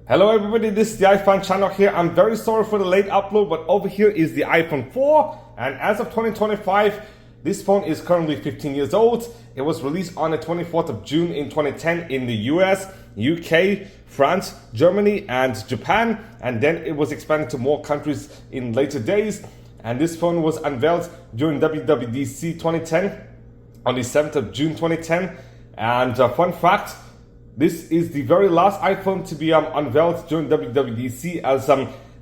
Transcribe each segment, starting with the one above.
Hello everybody, this is the iPhone channel here. I'm very sorry for the late upload, but over here is the iPhone 4, and as of 2025, this phone is currently 15 years old. It was released on the 24th of June in 2010 in the US, UK, France, Germany, and Japan, and then it was expanded to more countries in later days. And this phone was unveiled during WWDC 2010 on the 7th of June 2010. And fun fact, this is the very last iPhone to be unveiled during WWDC, as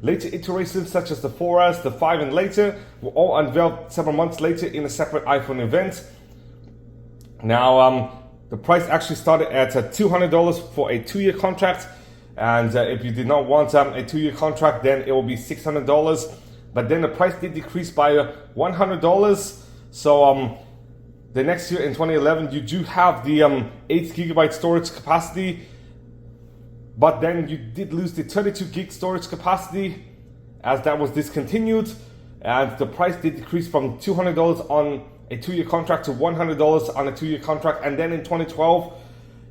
later iterations such as the 4S, the 5 and later were all unveiled several months later in a separate iPhone event. Now the price actually started at $200 for a 2-year contract, and if you did not want a 2-year contract, then it will be $600. But then the price did decrease by $100. So the next year in 2011, you do have the 8GB storage capacity, but then you did lose the 32GB storage capacity as that was discontinued, and the price did decrease from $200 on a 2-year contract to $100 on a 2-year contract. And then in 2012,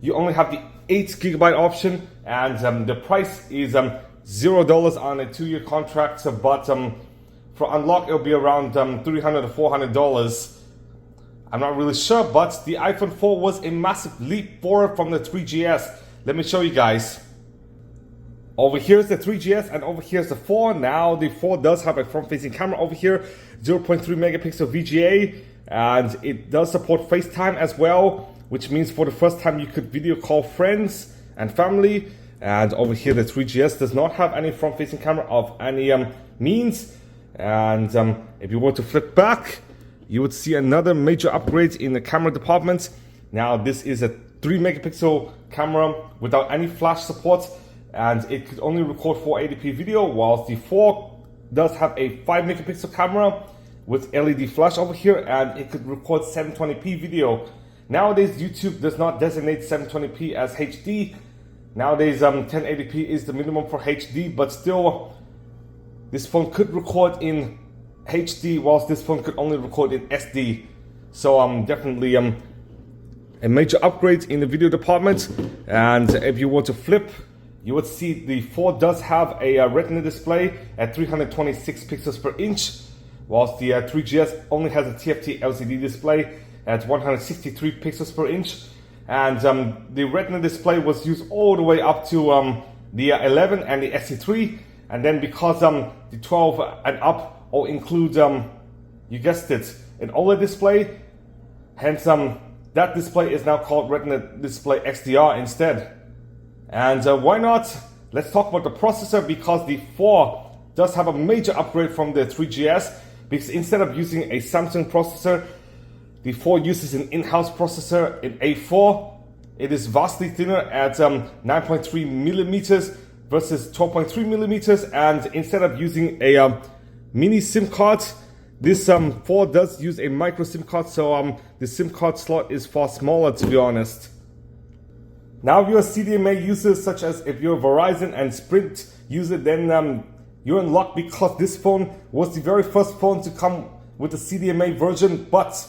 you only have the 8GB option, and the price is $0 on a 2-year contract, but for unlock it'll be around $300 to $400. I'm not really sure, but the iPhone 4 was a massive leap forward from the 3GS. Let me show you guys. Over here is the 3GS and over here is the 4. Now the 4 does have a front-facing camera over here, 0.3 megapixel VGA, and it does support FaceTime as well, which means for the first time you could video call friends and family. And over here the 3GS does not have any front-facing camera of any means. And if you were to flip back, you would see another major upgrade in the camera department. Now this is a 3 megapixel camera without any flash support, and it could only record 480p video, whilst the 4 does have a 5 megapixel camera with LED flash over here, and it could record 720p video. Nowadays YouTube does not designate 720p as HD. Nowadays 1080p is the minimum for HD, but still this phone could record in HD, whilst this phone could only record in SD. So definitely a major upgrade in the video department. And if you were to flip, you would see the 4 does have a Retina display at 326 pixels per inch, whilst the 3GS only has a TFT LCD display at 163 pixels per inch. And the Retina display was used all the way up to the 11 and the SE3, and then because the 12 and up or include, you guessed it, an OLED display. Hence, that display is now called Retina Display XDR instead. And why not? Let's talk about the processor, because the 4 does have a major upgrade from the 3GS, because instead of using a Samsung processor, the 4 uses an in-house processor in A4. It is vastly thinner at 9.3 millimeters versus 12.3 millimeters, and instead of using a mini SIM card, this 4 does use a micro SIM card, so the SIM card slot is far smaller, to be honest. Now if you're a CDMA user, such as if you're a Verizon and Sprint user, then you're in luck, because this phone was the very first phone to come with the CDMA version. But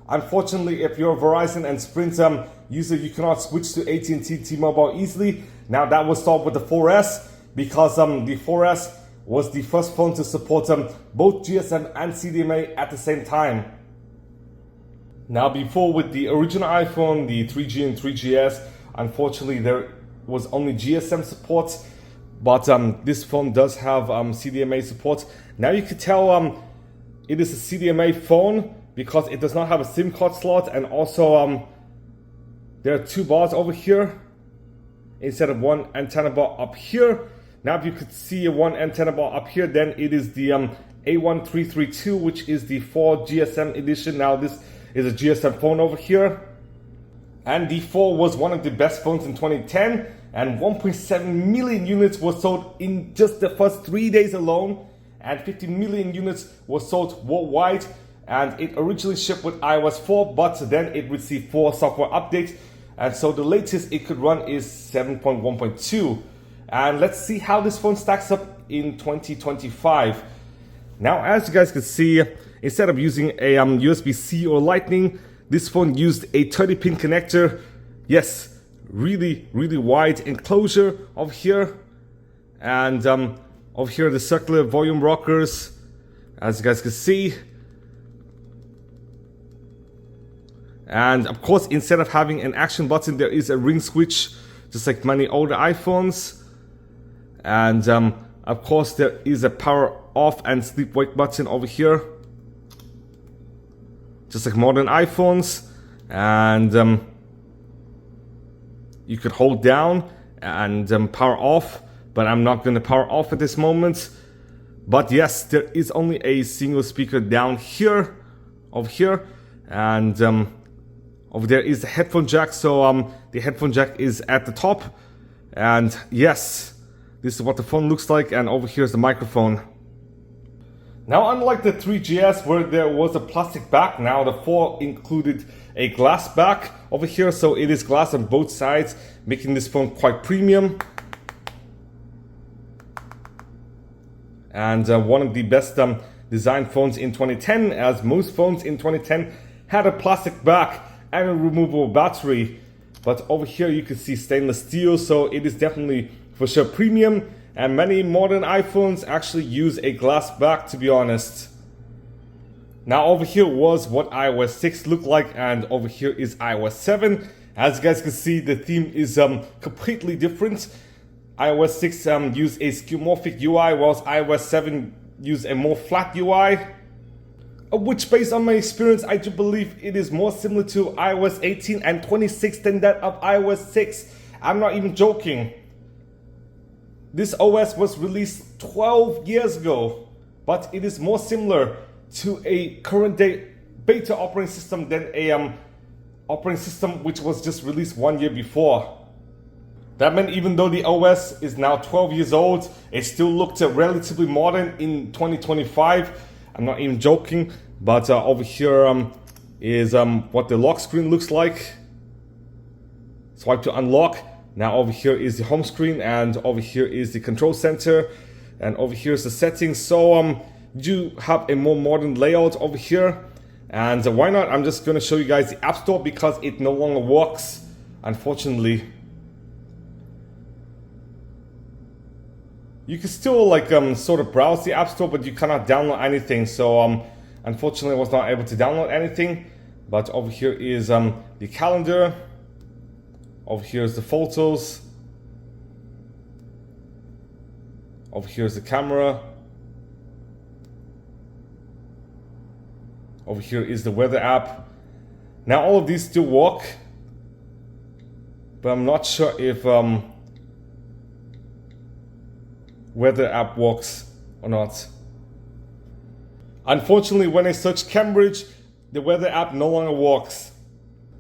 unfortunately, if you're a Verizon and Sprint user, you cannot switch to AT&T T-Mobile easily. Now that was solved with the 4S, because the 4S was the first phone to support both GSM and CDMA at the same time. Now before, with the original iPhone, the 3G and 3GS, unfortunately there was only GSM support, but this phone does have CDMA support. Now you can tell it is a CDMA phone because it does not have a SIM card slot, and also there are 2 bars over here instead of 1 antenna bar up here. Now if you could see one antenna bar up here, then it is the A1332, which is the 4 GSM edition. Now this is a GSM phone over here. And the 4 was one of the best phones in 2010, and 1.7 million units were sold in just the first 3 days alone, and 50 million units were sold worldwide. And it originally shipped with iOS 4, but then it received 4 software updates, and so the latest it could run is 7.1.2. And let's see how this phone stacks up in 2025. Now, as you guys can see, instead of using a USB-C or Lightning, this phone used a 30-pin connector. Yes, really wide enclosure over here. And over here, the circular volume rockers, as you guys can see. And of course, instead of having an action button, there is a ring switch, just like many older iPhones. And of course, there is a power off and sleep wake button over here, just like modern iPhones. And you could hold down and power off, but I'm not going to power off at this moment. But yes, there is only a single speaker down here, over here, and over there is the headphone jack. So the headphone jack is at the top, and yes, this is what the phone looks like. And over here is the microphone. Now, unlike the 3GS where there was a plastic back, now the 4 included a glass back over here. So it is glass on both sides, making this phone quite premium. And one of the best designed phones in 2010, as most phones in 2010 had a plastic back and a removable battery. But over here you can see stainless steel, so it is definitely for sure premium. And many modern iPhones actually use a glass back, to be honest. Now over here was what iOS 6 looked like, and over here is iOS 7. As you guys can see, the theme is completely different. iOS 6 used a skeuomorphic UI, whilst iOS 7 used a more flat UI. Which, based on my experience, I do believe it is more similar to iOS 18 and 26 than that of iOS 6. I'm not even joking. This OS was released 12 years ago, but it is more similar to a current day beta operating system than a operating system which was just released 1 year before. That meant even though the OS is now 12 years old, it still looked relatively modern in 2025. I'm not even joking, but over here is what the lock screen looks like. Swipe to unlock. Now over here is the home screen, and over here is the control center, and over here is the settings. So you have a more modern layout over here. And why not? I'm just going to show you guys the App Store because it no longer works, unfortunately. You can still like sort of browse the App Store, but you cannot download anything. So unfortunately I was not able to download anything. But over here is the calendar. Over here is the photos. Over here is the camera. Over here is the weather app. Now all of these still work, but I'm not sure if weather app works or not. Unfortunately, when I search Cambridge, the weather app no longer works.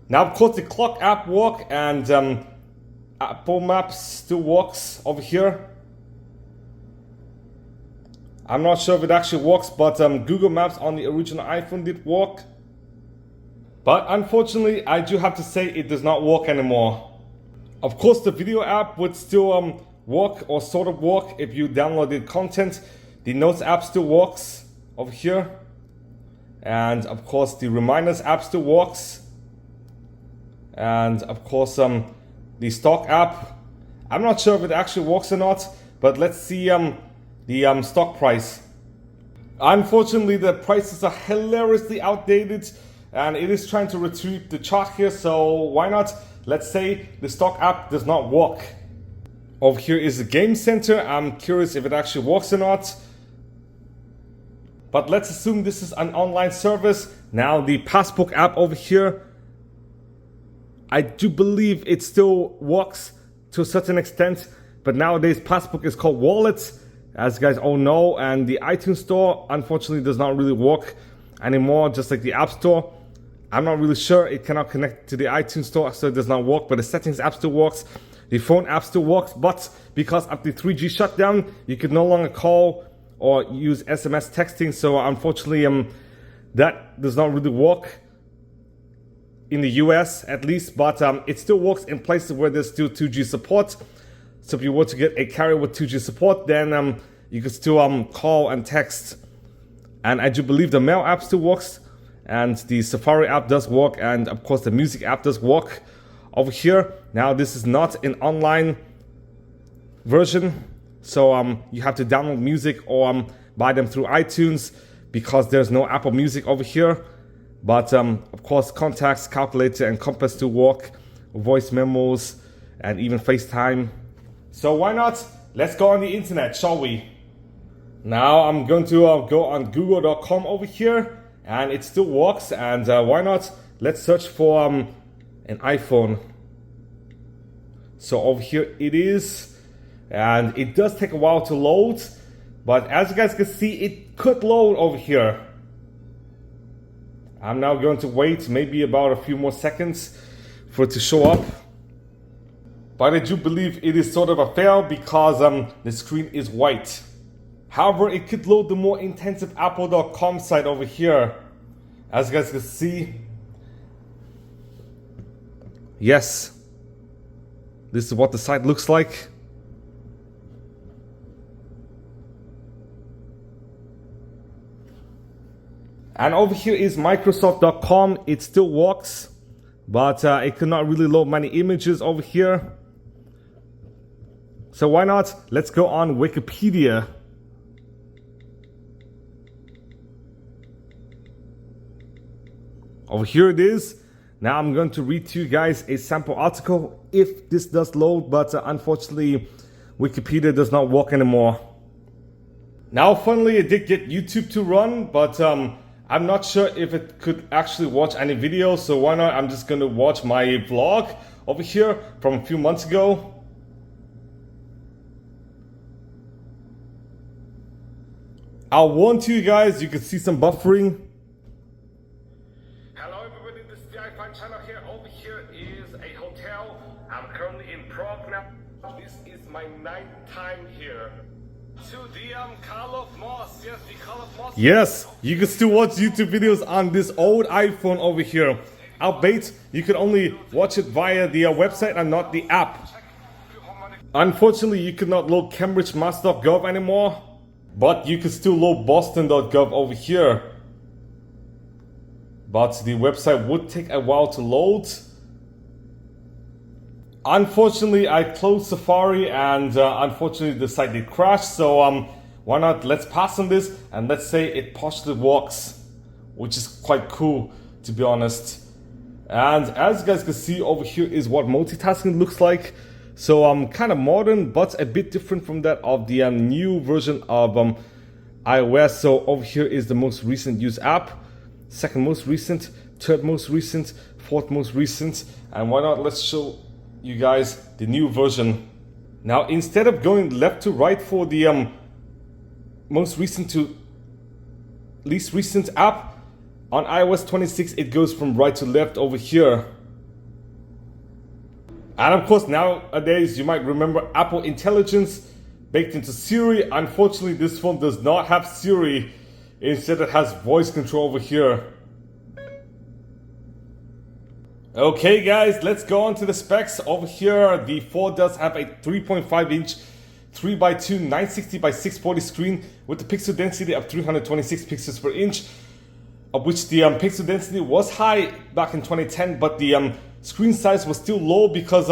Now, of course, the clock app works, and Apple Maps still works over here. I'm not sure if it actually works, but Google Maps on the original iPhone did work. But unfortunately, I do have to say it does not work anymore. Of course, the video app would still work, or sort of work, if you downloaded content. The Notes app still works over here. And of course, the Reminders app still works. And of course, the Stock app. I'm not sure if it actually works or not, but let's see the stock price. Unfortunately, the prices are hilariously outdated, and it is trying to retrieve the chart here, so why not? Let's say the stock app does not work. Over here is the Game Center. I'm curious if it actually works or not. But let's assume this is an online service. Now the Passbook app over here, I do believe it still works to a certain extent, but nowadays Passbook is called Wallets, as you guys all know, and the iTunes Store unfortunately does not really work anymore, just like the App Store. I'm not really sure, it cannot connect to the iTunes Store, so it does not work, but the Settings app still works. The Phone app still works, but because of the 3G shutdown, you can no longer call or use SMS texting, so unfortunately that does not really work in the US at least, but it still works in places where there's still 2G support. So if you were to get a carrier with 2G support, then you could still call and text. And I do believe the Mail app still works, and the Safari app does work, and of course the Music app does work over here. Now this is not an online version, So you have to download music or buy them through iTunes because there's no Apple Music over here. But of course, contacts, calculator, and compass to work, voice memos, and even FaceTime. So why not? Let's go on the internet, shall we? Now I'm going to go on google.com over here, and it still works. And why not? Let's search for an iPhone. So over here it is, and it does take a while to load, but as you guys can see, it could load over here. I'm now going to wait maybe about a few more seconds for it to show up. But I do believe it is sort of a fail because the screen is white. However, it could load the more intensive apple.com site over here. As you guys can see, yes, this is what the site looks like. And over here is Microsoft.com. It still works, but it could not really load many images over here. So why not? Let's go on Wikipedia. Over here it is. Now I'm going to read to you guys a sample article if this does load, but unfortunately Wikipedia does not work anymore. Now finally it did get YouTube to run, but I'm not sure if it could actually watch any videos, so why not? I'm just going to watch my vlog over here from a few months ago. I'll warn to you guys, you can see some buffering. Hello everybody, this is the iPhone channel here. Over here is a hotel. I'm currently in Prague now. This is my 9th time here. To the Carlos Moss, yes, the Carlos Moss. Yes, you can still watch YouTube videos on this old iPhone over here. Albeit, you can only watch it via the website and not the app. Unfortunately, you could not load CambridgeMass.gov anymore, but you can still load Boston.gov over here. But the website would take a while to load. Unfortunately, I closed Safari and unfortunately the site did crash. So why not? Let's pass on this and let's say it partially works, which is quite cool to be honest. And as you guys can see, over here is what multitasking looks like. So kind of modern, but a bit different from that of the new version of iOS. So over here is the most recent used app, second most recent, third most recent, fourth most recent, and why not? Let's show you guys the new version. Now instead of going left to right for the most recent to least recent app, on iOS 26 it goes from right to left over here. And of course nowadays you might remember Apple Intelligence baked into Siri. Unfortunately this phone does not have Siri, instead it has voice control over here. Okay guys, let's go on to the specs. Over here the 4 does have a 3.5 inch 3x2 960 by 640 screen with the pixel density of 326 pixels per inch, of which the pixel density was high back in 2010, but the screen size was still low because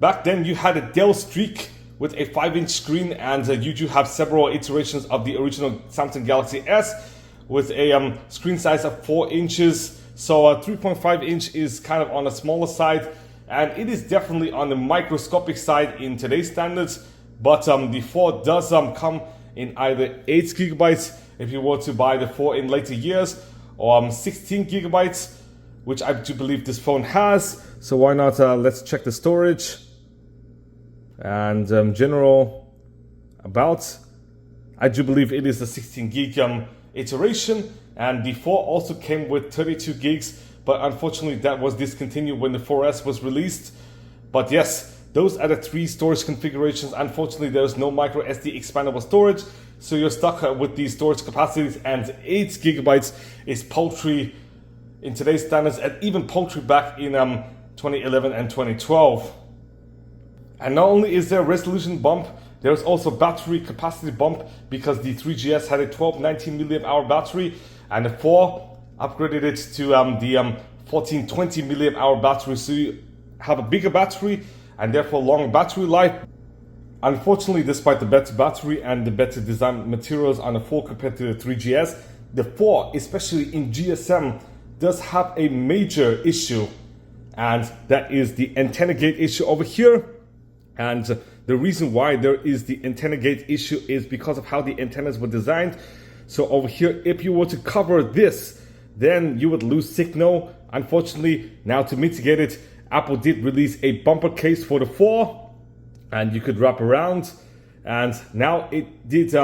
back then you had a Dell Streak with a 5-inch screen, and you do have several iterations of the original Samsung Galaxy S with a screen size of 4 inches. So 3.5 inch is kind of on the smaller side, and it is definitely on the microscopic side in today's standards. But the 4 does come in either 8 gigabytes if you were to buy the 4 in later years, or 16 gigabytes, which I do believe this phone has. So why not? Let's check the storage and general about. I do believe it is the 16 gig iteration, and the 4 also came with 32 gigs, but unfortunately that was discontinued when the 4S was released. But yes, those are the 3 storage configurations. Unfortunately there is no micro SD expandable storage, so you're stuck with these storage capacities, and 8 gigabytes is paltry in today's standards, and even paltry back in 2011 and 2012. And not only is there a resolution bump, there's also battery capacity bump, because the 3GS had a 1219 mAh battery, and the 4 upgraded it to the 1420 mAh battery, so you have a bigger battery and therefore longer battery life. Unfortunately, despite the better battery and the better design materials on the 4 compared to the 3GS, the 4, especially in GSM, does have a major issue, and that is the antenna gate issue over here. And the reason why there is the antenna gate issue is because of how the antennas were designed. So over here, if you were to cover this, then you would lose signal. Unfortunately, now to mitigate it, Apple did release a bumper case for the 4, and you could wrap around, and now it did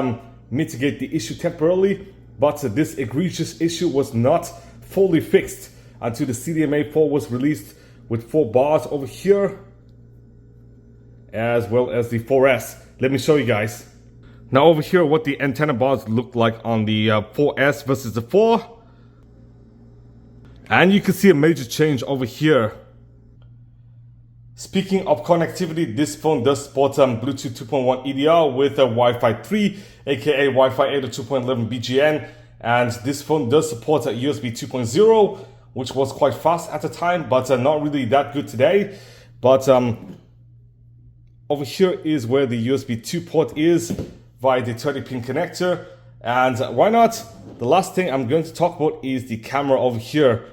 mitigate the issue temporarily, but this egregious issue was not fully fixed until the CDMA 4 was released with 4 bars over here, as well as the 4S. Let me show you guys. Now over here, what the antenna bars look like on the 4S versus the 4. And you can see a major change over here. Speaking of connectivity, this phone does support Bluetooth 2.1 EDR with a Wi-Fi 3, aka Wi-Fi 8 or 2.11 BGN. And this phone does support a USB 2.0, which was quite fast at the time, but not really that good today. But over here is where the USB 2 port is via the 30-pin connector. And why not? The last thing I'm going to talk about is the camera over here.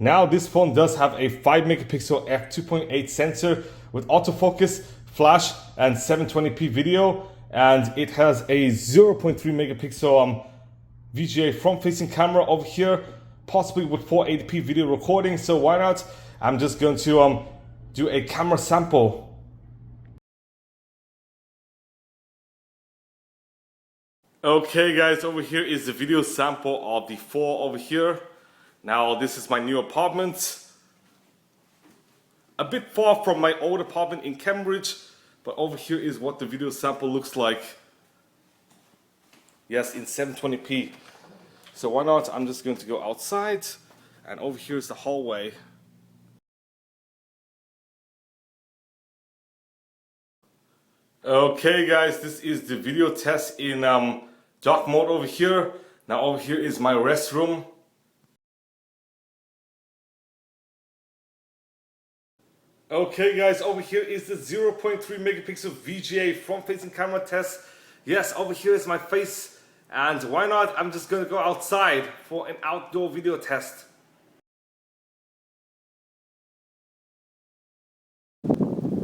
Now this phone does have a 5 megapixel f2.8 sensor with autofocus, flash, and 720p video, and it has a 0.3 megapixel VGA front-facing camera over here, possibly with 480p video recording. So why not? I'm just going to do a camera sample. Okay guys, over here is the video sample of the 4 over here. Now this is my new apartment, a bit far from my old apartment in Cambridge, but over here is what the video sample looks like. Yes, in 720p. So why not? I'm just going to go outside, and over here is the hallway. Okay guys, this is the video test in dark mode over here. Now over here is my restroom. Okay guys, over here is the 0.3 megapixel VGA front-facing camera test. Yes, over here is my face, and why not? I'm just gonna go outside for an outdoor video test.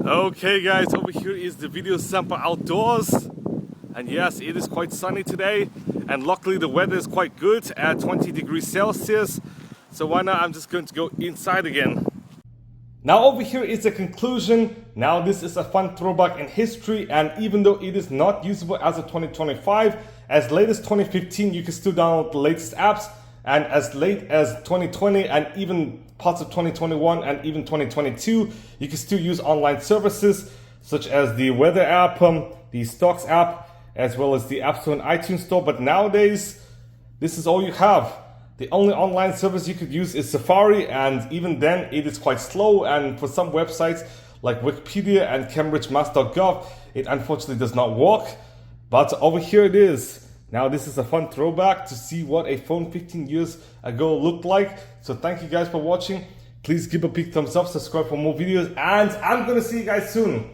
Okay guys, over here is the video sample outdoors, and yes, it is quite sunny today, and luckily the weather is quite good at 20 degrees Celsius. So why not? I'm just going to go inside again. Now over here is the conclusion. Now this is a fun throwback in history, and even though it is not usable as of 2025, as late as 2015 you can still download the latest apps, and as late as 2020 and even parts of 2021 and even 2022 you can still use online services such as the weather app, the stocks app, as well as the App Store and iTunes Store. But nowadays this is all you have. The only online service you could use is Safari, and even then it is quite slow, and for some websites like Wikipedia and CambridgeMass.gov it unfortunately does not work. But over here it is. Now this is a fun throwback to see what a phone 15 years ago looked like. So thank you guys for watching. Please give a big thumbs up, subscribe for more videos, and I'm gonna see you guys soon.